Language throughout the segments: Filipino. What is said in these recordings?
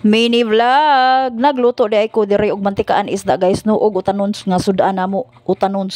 Mini vlog. Nagluto di ay ko diri og mantikaan isda guys no og utanon nga sudan namo. Utanon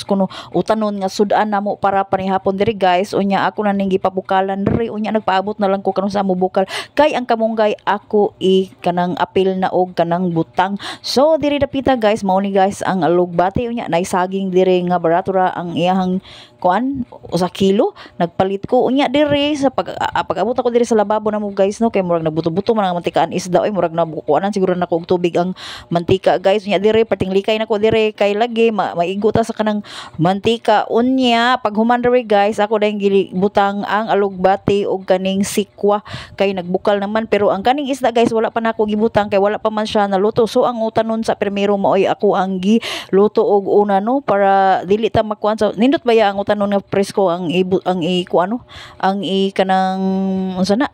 nga sudan namo para panihapon diri guys. Unya ako na ning gipabukalan diri unya nagpaabot na lang ko kanang sa mo bukal kay ang kamunggay ako kanang apil na og kanang butang. So diri dapita guys mao ni guys ang alugbati unya nay saging diri nga barato ra ang iyahang kuan usa kilo nagpalit ko unya diri sa pag-abot ako diri sa lababo na mo guys no kay murag nabuto-buto man ang mantikaan isda oy murag nabukuanan siguro nako og tubig ang mantika guys unya diri perting likay nako diri kay lagi maigo ta sa kanang mantika unya pag human diri guys ako dayong gibutang ang alugbati og kaning sikwa kay nagbukal naman pero ang kaning isda guys wala pa nako gibutang kay wala pa man siya naluto so ang utanon sa primero maoy ako ang giluto og una no para dili ta makuan sa nindot baya ang utanon nga presko ang kanang unsa na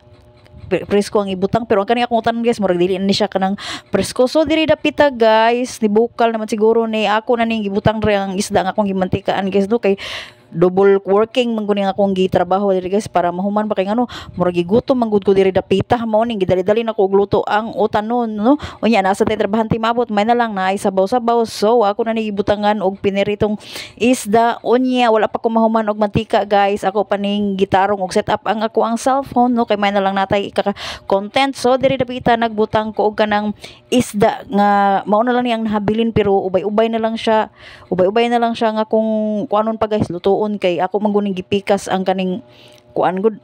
presko ang ibutang pero ang kani akong utanon guys murag dili ni siya kanang presko so diri dapita guys ni bukal naman siguro ni ako na ning gibutang diri ang isda nga akong gimantikaan guys no kay double working man guni akong gitrabaho diri guys para mahuman ba kay ngano murag gigutom man gud ko diri dapita mao ning gidali-dali nako og luto ang utanon no unya nasa tay trabahante mabot may na lang na ay sabaw-sabaw so ako na ni gibutangan og piniritong isda unya wala pa ko mahuman og mantika guys ako pa ning gitarong og set up ang ako ang cellphone no kay may na lang natay content so diri dapita nagbutang ko og kanang isda nga mao na lang niyang nahabilin pero ubay-ubay na lang siya nga kung kuanon pa guys luto kay ako mangguning gipikas ang kaning kuan gud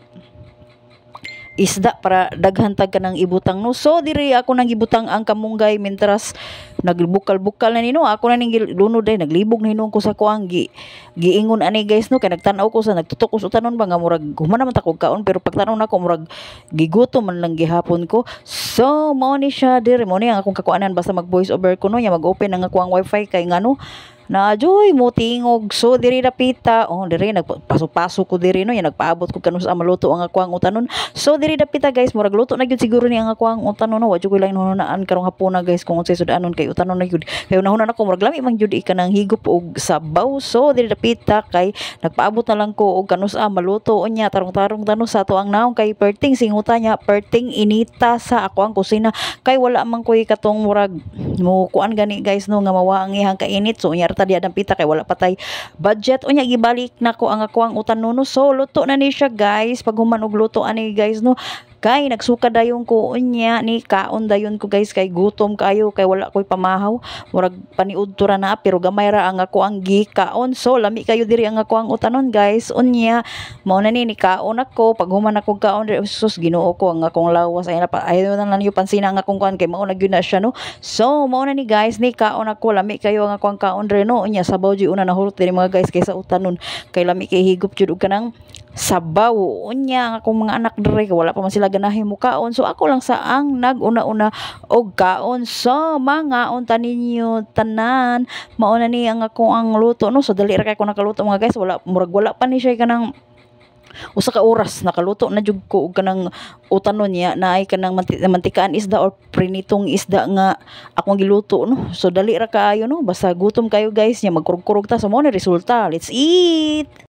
isda para daghan tag kanang ibutang no so diri ako nang gibutang ang kamunggay mentras nagbukal-bukal na nino ako na ning lunod ay naglibog na hinuon ko sa kuang giingon ani guys no kay nagtan-aw ko sa nagtutok ko sa utanon ba nga murag human naman ta kog kaon pero pagtan-aw nako murag gigutom man lang gihapon ko so mao ni siya diri mao ni ang akong kakuanan basta mag voice over ko no nya mag-open ang kuang wifi kay ngano na joy mo tingog so diri dapita diri nagpaso-paso ko diri no ya nagpaabot ko kanus sa maluto ang ako ang utanon so diri dapita guys murag luto na gyud siguro ni ang ako ang utanon no wa jud ko lang nunaan karong hapon na guys kung unsay sudanon kay utanon na gyud kay unahon ako murag lami man gyud ikanang higop og sabaw so diri dapita kay nagpaabot na lang ko og kanus maluto unya tarong-tarong tanos sa to ang naong kay perting singuta niya perting inita sa ako ang kusina kay wala man koy katong murag mo kuan gani guys no nga mawa ang ihang kainit so unya diya pita kay wala patay budget unya gibalik nako ang ako ang utanon no so luto na ni siya guys pag human og luto ani guys no kay nagsuka dayon ko unya ni kaon dayon ko guys kay gutom kayo kay wala koy pamahaw murag paniud tura na pero gamay ra ang ako ang gikaon so lami kayo diri ang ako ang utanon guys unya mao na ni kaon ako pag human ako kaon diri sus Ginoo ko ang akong lawas ay na lang yung pansina ang akong kuan kay mao na gyud na siya no so mao na ni guys ni kaon ako lami kayo ang ako ang kaon diri no unya sabaw di una nahurot diri mga guys kaysa utanon kay lami kay higop jud og kanang sabaw unya ang akong mga anak diri wala pa man sila ganahin mo kaon so ako lang sa ang naguna-una og kaon so mga unta ninyo tanan mao na ni ang akong ang luto no so dali ra kay ko nakaluto mga guys wala pa ni siya kanang usa ka oras nakaluto na jud ko og kanang utanon niya na ay kanang mantikaan isda or prinitong isda nga akong giluto no so dali ra kaayo no basta gutom kayo guys nya magkurog-kurog ta so mao na resulta let's eat.